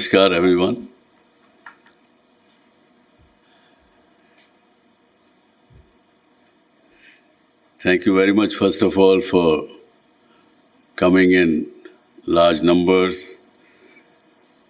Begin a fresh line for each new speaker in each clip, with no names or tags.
Namaskar, everyone. Thank you very much, first of all, for coming in large numbers,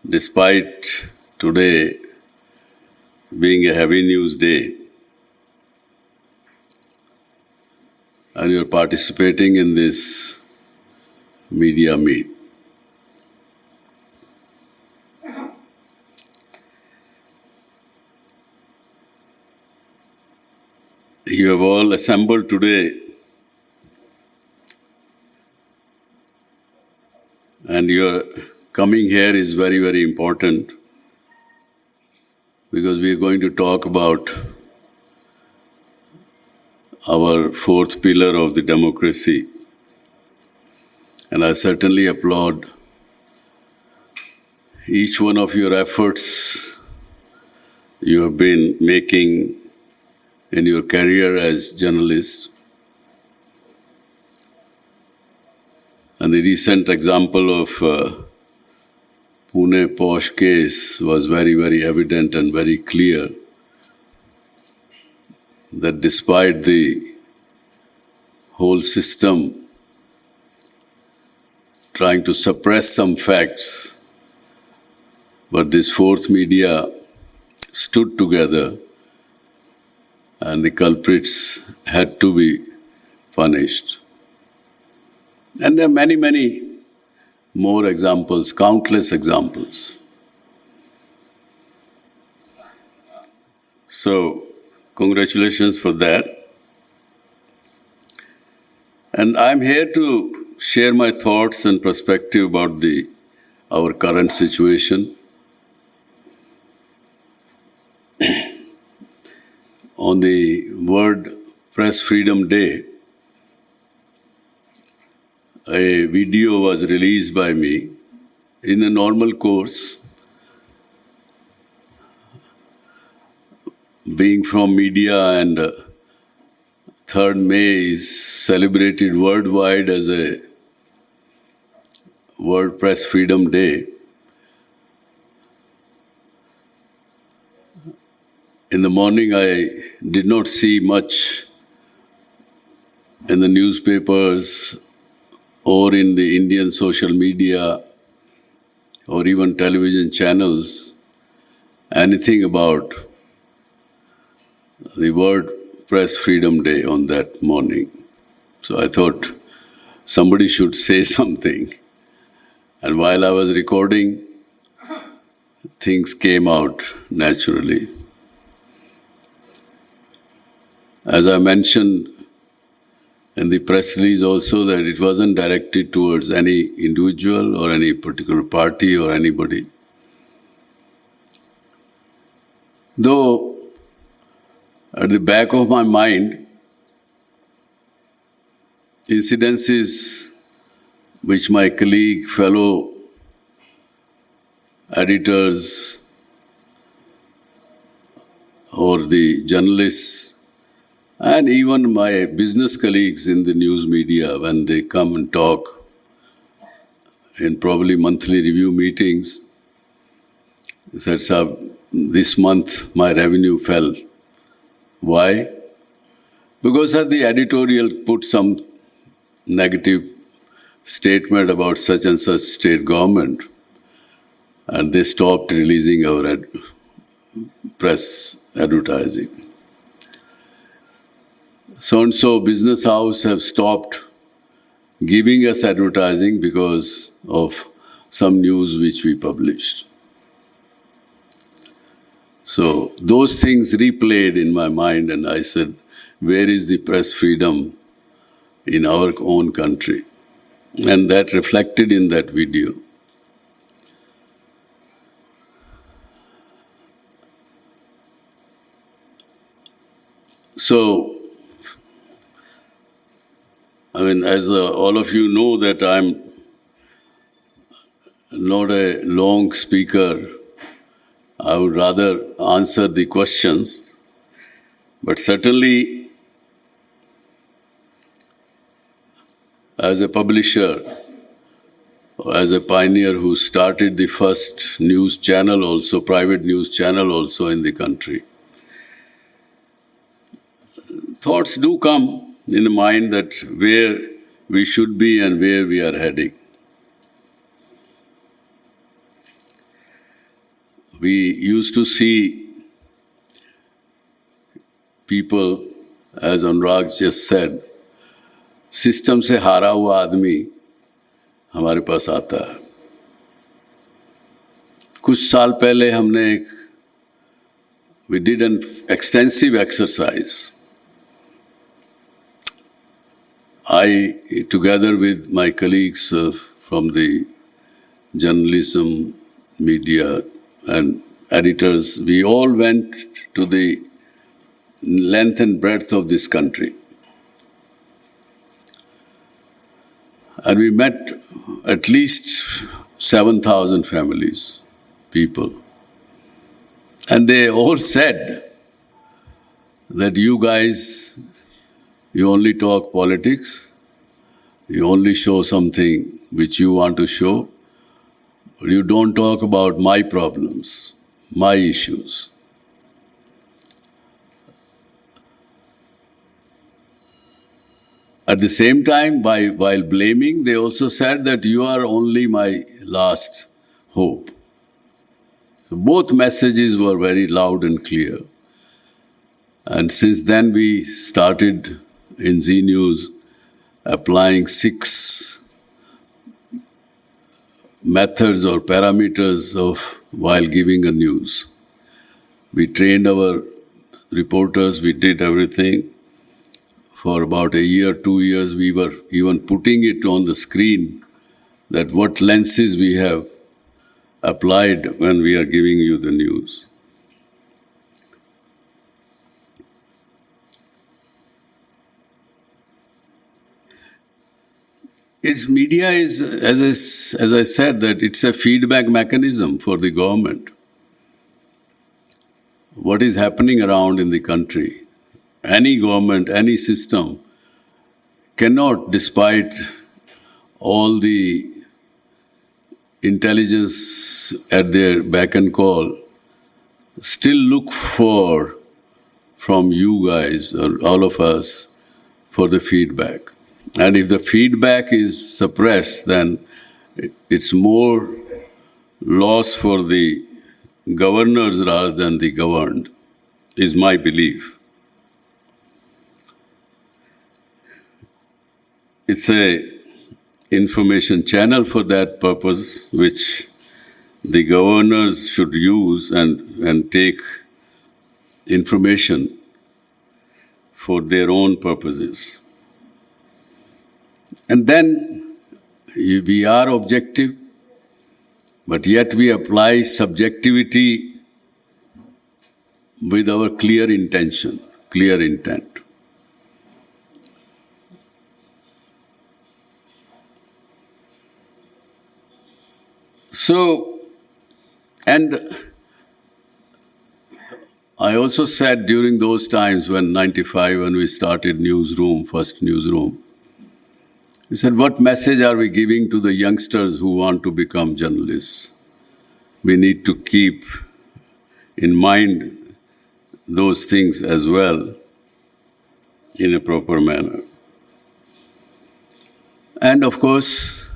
despite today being a heavy news day. And you're participating in this media meet. You have all assembled today, and your coming here is very, very important because we are going to talk about our fourth pillar of the democracy. And I certainly applaud each one of your efforts you have been making in your career as journalist. And the recent example of Pune Posh case was very, very evident and very clear that despite the whole system trying to suppress some facts, but this fourth media stood together and the culprits had to be punished. And there are many, many more examples, countless examples. So, congratulations for that. And I'm here to share my thoughts and perspective about our current situation. On the World Press Freedom Day, a video was released by me in a normal course. Being from media, and 3rd May is celebrated worldwide as a World Press Freedom Day. In the morning, I did not see much in the newspapers or in the Indian social media or even television channels anything about the World Press Freedom Day on that morning. So I thought somebody should say something. And while I was recording, things came out naturally. As I mentioned in the press release also, that it wasn't directed towards any individual or any particular party or anybody. Though at the back of my mind, incidences which my colleague, fellow editors or the journalists and even my business colleagues in the news media, when they come and talk in probably monthly review meetings, they said, "Sir, this month my revenue fell." Why? Because the editorial put some negative statement about such and such state government, and they stopped releasing our press advertising. So-and-so business house have stopped giving us advertising because of some news which we published. So those things replayed in my mind, and I said, where is the press freedom in our own country? And that reflected in that video. So, as all of you know that I'm not a long speaker, I would rather answer the questions, but certainly as a publisher, as a pioneer who started the first news channel also, private news channel also in the country. Thoughts do come in the mind that where we should be and where we are heading. We used to see people, as Anurag just said, system से हारा हुआ आदमी हमारे पास आता है. कुछ साल पहले हमने we did an extensive exercise. I, together with my colleagues from the journalism, media, and editors, we all went to the length and breadth of this country. And we met at least 7,000 families, people. And they all said that you guys, you only talk politics, you only show something which you want to show, but you don't talk about my problems, my issues. At the same time, while blaming, they also said that you are only my last hope. So both messages were very loud and clear. And since then, we started in Zee News applying 6 methods or parameters of while giving a news. We trained our reporters, we did everything. For about a year, 2 years, we were even putting it on the screen that what lenses we have applied when we are giving you the news. Media is, as I said, that it's a feedback mechanism for the government. What is happening around in the country? Any government, any system cannot, despite all the intelligence at their beck and call, still look for, from you guys or all of us, for the feedback. And if the feedback is suppressed, then it's more loss for the governors rather than the governed, is my belief. It's a information channel for that purpose, which the governors should use and take information for their own purposes. And then we are objective, but yet we apply subjectivity with our clear intention, clear intent. So, and I also said during those times when 95, when we started newsroom, first newsroom, we said, what message are we giving to the youngsters who want to become journalists? We need to keep in mind those things as well in a proper manner. And of course,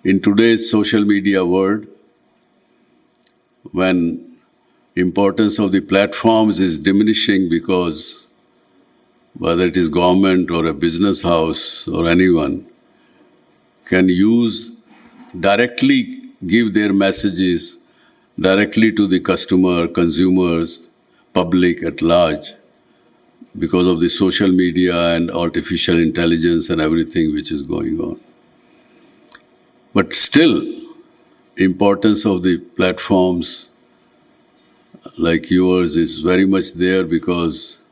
in today's social media world, when importance of the platforms is diminishing because whether it is government or a business house or anyone can use directly give their messages directly to the customer, consumers, public at large because of the social media and artificial intelligence and everything which is going on. But still, importance of the platforms like yours is very much there because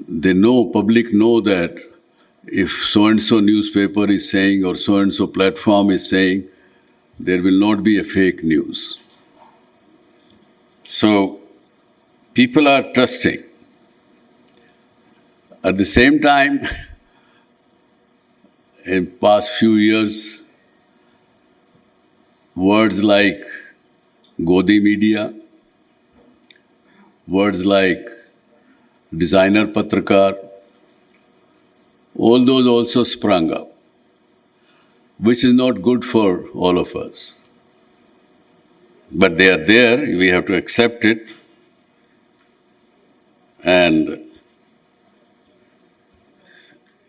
they know, public know that if so-and-so newspaper is saying or so-and-so platform is saying, there will not be a fake news. So, people are trusting. At the same time, in past few years, words like Godi media, words like designer patrakar, all those also sprung up, which is not good for all of us. But they are there, we have to accept it and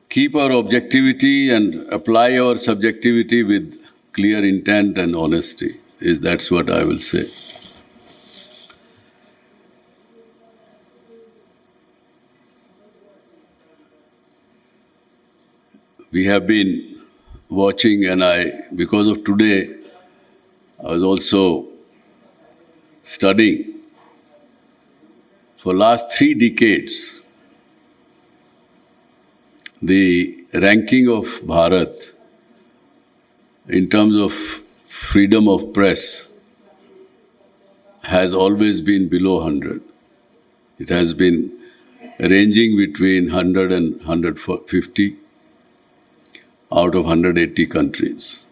keep our objectivity and apply our subjectivity with clear intent and honesty. That's what I will say. We have been watching, and because of today, I was also studying. For last 3 decades, the ranking of Bharat in terms of freedom of press has always been below 100. It has been ranging between 100 and 150 out of 180 countries.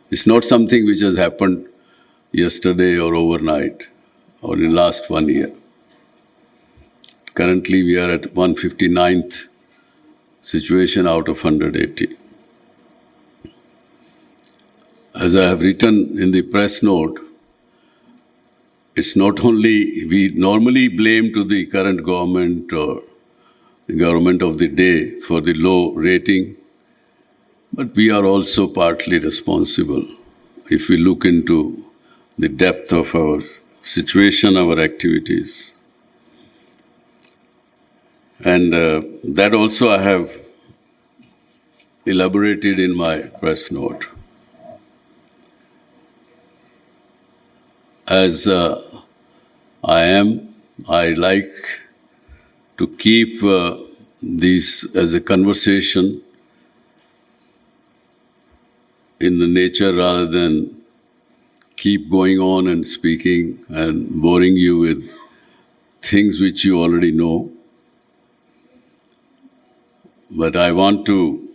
It's not something which has happened yesterday or overnight or in the last 1 year. Currently, we are at 159th situation out of 180. As I have written in the press note, it's not only, we normally blame to the current government or the government of the day for the low rating, but we are also partly responsible if we look into the depth of our situation, our activities. And that also I have elaborated in my press note. As I like to keep these as a conversation in the nature rather than keep going on and speaking and boring you with things which you already know. But I want to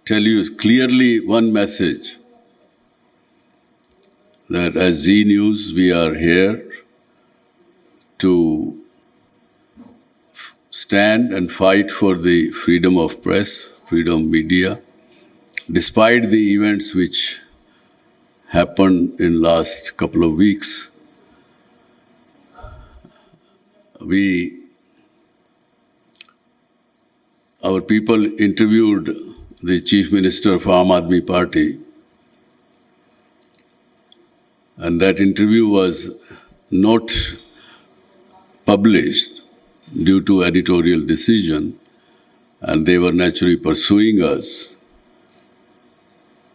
tell you clearly one message, that as Zee News, we are here to stand and fight for the freedom of press, freedom of media, despite the events which happened in last couple of weeks. Our people interviewed the Chief Minister of Aam Aadmi Party, and that interview was not published due to editorial decision, and they were naturally pursuing us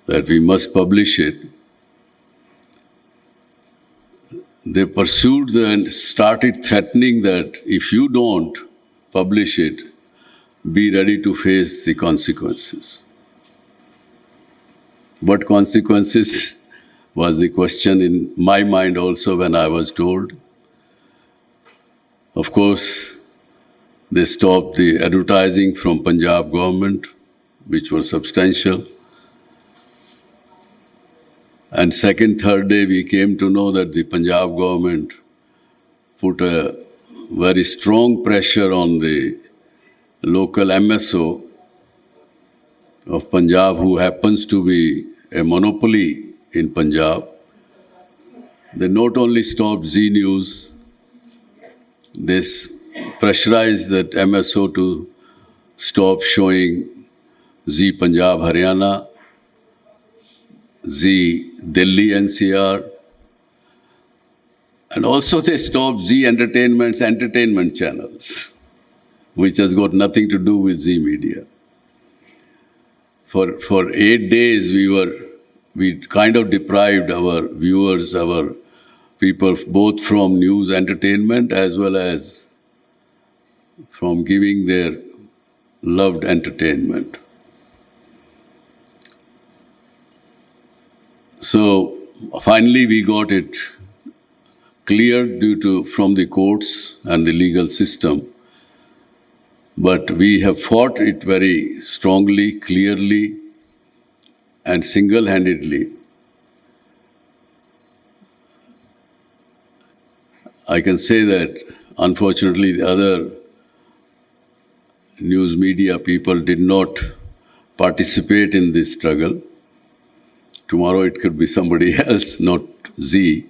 that we must publish it. They pursued and started threatening that if you don't publish it, be ready to face the consequences. What consequences was the question in my mind also when I was told. Of course, they stopped the advertising from Punjab government, which was substantial. And second, third day, we came to know that the Punjab government put a very strong pressure on the local MSO of Punjab, who happens to be a monopoly in Punjab. They not only stopped Zee News, they pressurized that MSO to stop showing Zee Punjab Haryana, Zee Delhi NCR, and also they stopped Zee Entertainment's entertainment channels, which has got nothing to do with Zee Media. For 8 days, we kind of deprived our viewers, our people, both from news entertainment as well as from giving their loved entertainment. So finally, we got it cleared from the courts and the legal system But we have fought it very strongly, clearly, and single-handedly. I can say that, unfortunately, the other news media people did not participate in this struggle. Tomorrow it could be somebody else, not Z.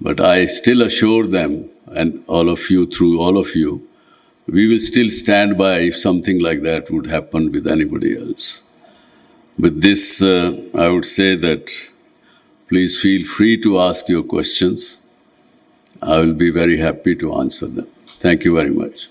But I still assure them, and all of you, through all of you, we will still stand by if something like that would happen with anybody else. With this, I would say that please feel free to ask your questions. I will be very happy to answer them. Thank you very much.